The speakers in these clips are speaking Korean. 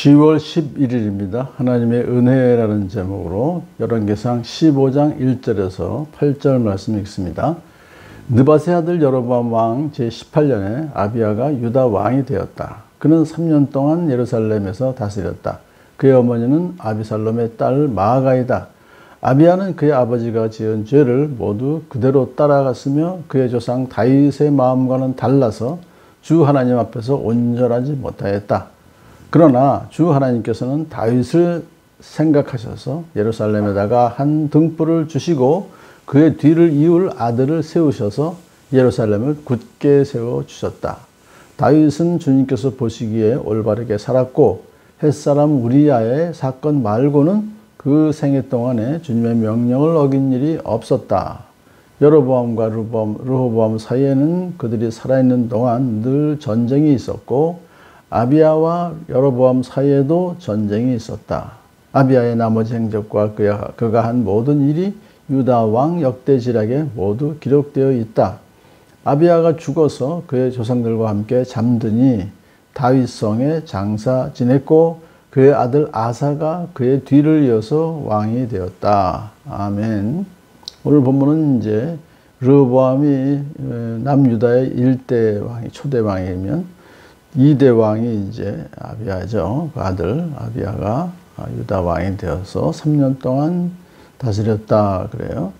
10월 11일입니다. 하나님의 은혜라는 제목으로 열왕기상 15장 1절에서 8절 말씀 읽습니다. 느밧의 아들 여로보암 왕 제18년에 아비야가 유다 왕이 되었다. 그는 3년 동안 예루살렘에서 다스렸다. 그의 어머니는 아비살롬의 딸 마아가이다. 아비야는 그의 아버지가 지은 죄를 모두 그대로 따라갔으며 그의 조상 다윗의 마음과는 달라서 주 하나님 앞에서 온전하지 못하였다. 그러나 주 하나님께서는 다윗을 생각하셔서 예루살렘에다가 한 등불을 주시고 그의 뒤를 이을 아들을 세우셔서 예루살렘을 굳게 세워주셨다. 다윗은 주님께서 보시기에 올바르게 살았고 햇사람 우리야의 사건 말고는 그 생애 동안에 주님의 명령을 어긴 일이 없었다. 여로보암과 르호보암 사이에는 그들이 살아있는 동안 늘 전쟁이 있었고 아비야와 여로보암 사이에도 전쟁이 있었다. 아비야의 나머지 행적과 그가 한 모든 일이 유다 왕 역대지략에 모두 기록되어 있다. 아비야가 죽어서 그의 조상들과 함께 잠드니 다윗성에 장사 지냈고 그의 아들 아사가 그의 뒤를 이어서 왕이 되었다. 아멘. 오늘 본문은 이제 르호보암이 남유다의 1대 왕이 초대 왕이면 2대 왕이 이제 아비야죠. 그 아들 아비야가 유다 왕이 되어서 3년 동안 다스렸다 그래요.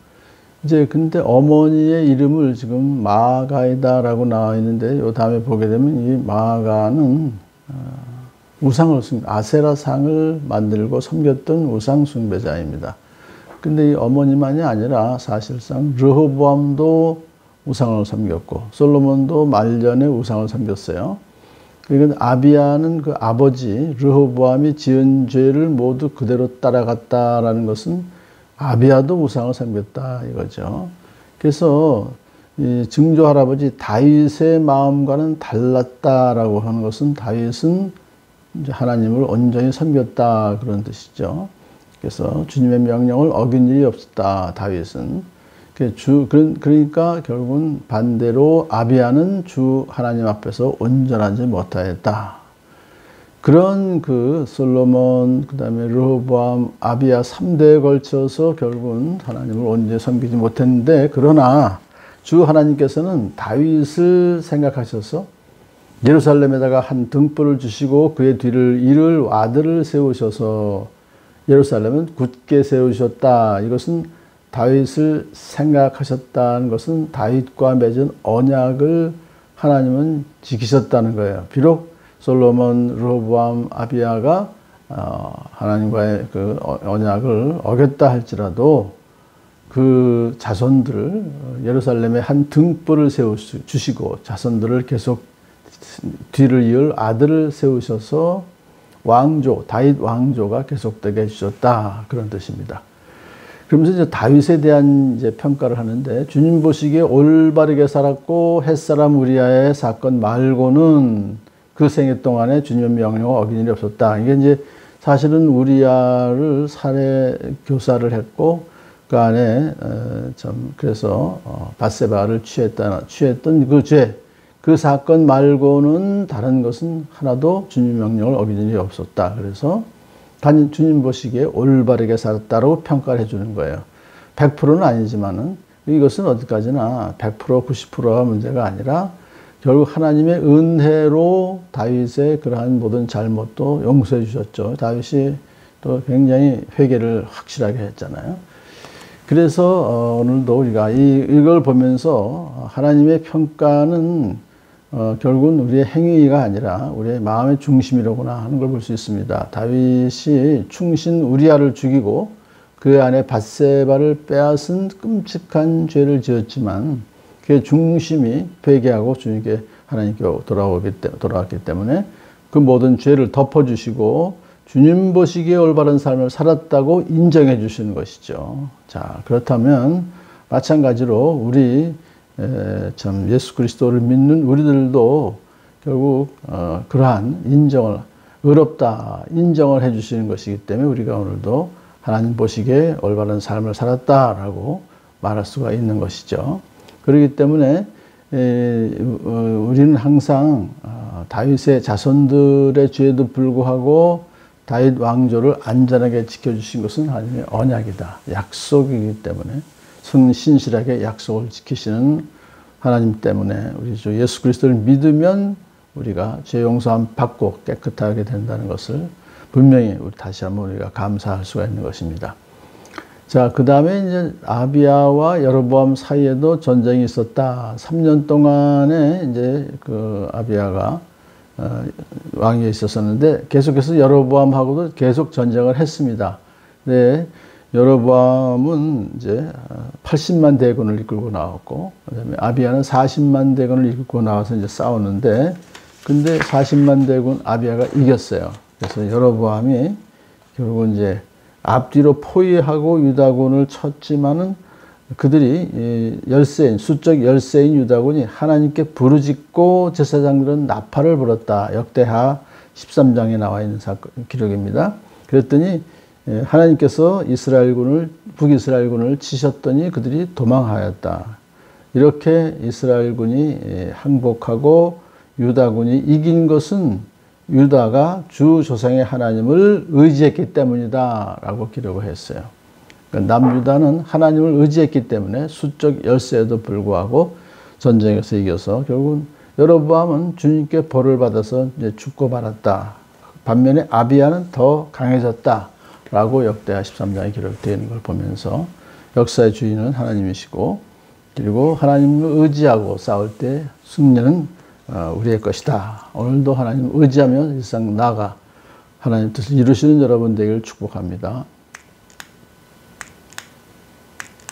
이제 근데 어머니의 이름을 지금 마아가이다라고 나와 있는데 요 다음에 보게 되면 이 마아가는 우상을 아세라상을 만들고 섬겼던 우상 숭배자입니다. 근데 이 어머니만이 아니라 사실상 르호보암도 우상을 섬겼고 솔로몬도 말년에 우상을 섬겼어요. 그러니까 아비야는 그 아버지 르호보암이 지은 죄를 모두 그대로 따라갔다라는 것은 아비야도 우상을 섬겼다 이거죠. 그래서 이 증조 할아버지 다윗의 마음과는 달랐다라고 하는 것은 다윗은 이제 하나님을 온전히 섬겼다 그런 뜻이죠. 그래서 주님의 명령을 어긴 일이 없었다 다윗은. 그러니까 결국은 반대로 아비야는 주 하나님 앞에서 온전하지 못하였다. 그런 그 솔로몬, 그 다음에 르호보암, 아비야 3대에 걸쳐서 결국은 하나님을 온전히 섬기지 못했는데, 그러나 주 하나님께서는 다윗을 생각하셔서 예루살렘에다가 한 등불을 주시고 그의 뒤를 이을 아들을 세우셔서 예루살렘은 굳게 세우셨다. 이것은 다윗을 생각하셨다는 것은 다윗과 맺은 언약을 하나님은 지키셨다는 거예요. 비록 솔로몬, 르호보암, 아비야가 하나님과의 그 언약을 어겼다 할지라도 그 자손들을 예루살렘에 한 등불을 세우시고 자손들을 계속 뒤를 이을 아들을 세우셔서 왕조, 다윗 왕조가 계속되게 해주셨다. 그런 뜻입니다. 그러면서 이제 다윗에 대한 이제 평가를 하는데, 주님 보시기에 올바르게 살았고 햇사람 우리야의 사건 말고는 그 생애 동안에 주님의 명령을 어긴 일이 없었다. 이게 이제 사실은 우리야를 살해 교사를 했고 그 안에 그래서 밧세바를 취했던 그 죄, 그 사건 말고는 다른 것은 하나도 주님 명령을 어긴 일이 없었다. 그래서 주님 보시기에 올바르게 살았다고 평가를 해주는 거예요. 100%는 아니지만은 이것은 어디까지나 100%, 90%가 문제가 아니라 결국 하나님의 은혜로 다윗의 그러한 모든 잘못도 용서해 주셨죠. 다윗이 또 굉장히 회개를 확실하게 했잖아요. 그래서 오늘도 우리가 이걸 보면서 하나님의 평가는 결국은 우리의 행위가 아니라 우리의 마음의 중심이로구나 하는 걸 볼 수 있습니다. 다윗이 충신 우리야를 죽이고 그 안에 밧세바를 빼앗은 끔찍한 죄를 지었지만 그의 중심이 회개하고 주님께 하나님께 돌아왔기 때문에 그 모든 죄를 덮어주시고 주님 보시기에 올바른 삶을 살았다고 인정해 주시는 것이죠. 자, 그렇다면 마찬가지로 우리 참 예수 그리스도를 믿는 우리들도 결국 그러한 인정을 의롭다 인정을 해 주시는 것이기 때문에 우리가 오늘도 하나님 보시기에 올바른 삶을 살았다라고 말할 수가 있는 것이죠. 그렇기 때문에 우리는 항상 다윗의 자손들의 죄에도 불구하고 다윗 왕조를 안전하게 지켜주신 것은 하나님의 언약이다. 약속이기 때문에 신실하게 약속을 지키시는 하나님 때문에 우리 주 예수 그리스도를 믿으면 우리가 죄 용서함 받고 깨끗하게 된다는 것을 분명히 우리 다시 한번 우리가 감사할 수가 있는 것입니다. 자, 그 다음에 이제 아비야와 여로보암 사이에도 전쟁이 있었다. 3년 동안에 이제 그 아비야가 왕위에 있었었는데 계속해서 여로보암하고도 계속 전쟁을 했습니다. 네, 여로보암은 이제 80만 대군을 이끌고 나왔고, 그다음에 아비야는 40만 대군을 이끌고 나와서 이제 싸웠는데, 근데 40만 대군 아비야가 이겼어요. 그래서 여로보암이 결국은 이제 앞뒤로 포위하고 유다군을 쳤지만은 그들이 열세인, 수적 열세인 유다군이 하나님께 부르짖고 제사장들은 나팔을 불었다. 역대하 13장에 나와 있는 기록입니다. 그랬더니 하나님께서 북이스라엘군을 치셨더니 그들이 도망하였다. 이렇게 이스라엘군이 항복하고 유다군이 이긴 것은 유다가 주 조상의 하나님을 의지했기 때문이다 라고 기록을 했어요. 그러니까 남유다는 하나님을 의지했기 때문에 수적 열세에도 불구하고 전쟁에서 이겨서 결국은 여로보암은 주님께 벌을 받아서 이제 죽고 말았다. 반면에 아비야는 더 강해졌다 라고 역대하 13장에 기록되어 있는 걸 보면서 역사의 주인은 하나님이시고, 그리고 하나님을 의지하고 싸울 때 승리는 우리의 것이다. 오늘도 하나님을 의지하며 일상 나아가 하나님 뜻을 이루시는 여러분 되기를 축복합니다.